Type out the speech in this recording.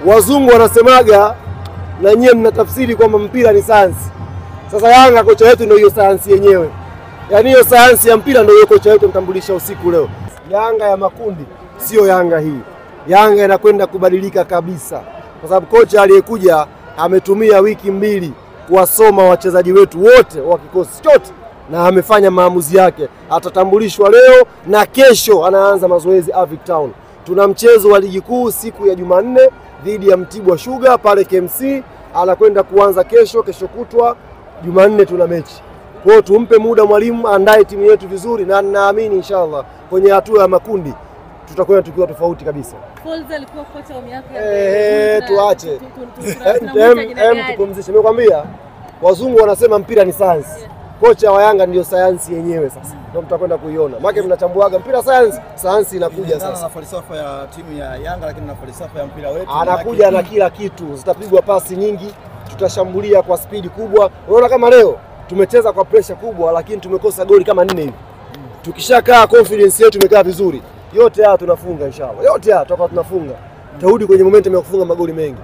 wazungu wanasemaga na nyie mnatafsiri kwamba mpira ni sayansi. Sasa Yanga kocha wetu ndio hiyo sayansi yenyewe. Yaani hiyo sayansi ya mpira ndio hiyo kocha wetu mtambulisha usiku leo. Yanga ya makundi sio Yanga hii. Yanga inakwenda kubadilika kabisa. Kwa sababu kocha aliyekuja ametumia wiki 2 kuwasoma wachezaji wetu wote wa kikosi chote na amefanya maamuzi yake. Atatambulishwa leo na kesho anaanza mazoezi Avic Town. Tuna mchezo wa ligi kuu siku ya Jumanne dhidi ya Mtibwa Sugar pale KMC, anakwenda kuanza kesho kutwa. Jumanne tuna mechi. Kwa hiyo tumpe muda mwalimu andae timu yetu vizuri, na naamini inshallah kwenye hatua ya makundi tutakwenda tukiwa tofauti kabisa. Folz alikuwa kocha wa miaka tuache. Tupumzishe. Nimekwambia wazungu wanasema mpira ni sayansi. Kocha wa Yanga ndio sayansi yenyewe sasa. Ndio mtakwenda kuiona. Maana mnachambuaga mpira sayansi inakuja sasa. Na falsafa ya timu ya Yanga lakini na falsafa ya mpira wetu. Anakuja na kila kitu. Zitapigwa pasi nyingi, tutashambulia kwa spidi kubwa. Unaona kama leo tumecheza kwa pressure kubwa lakini tumekosa goli kama 4 hivi. Tukishakaa confidence yetu imekaa vizuri, yote haya tunafunga inshallah. Yote haya tutakuwa tunafunga. Tarudi kwenye momentum ya kufunga magoli mengi.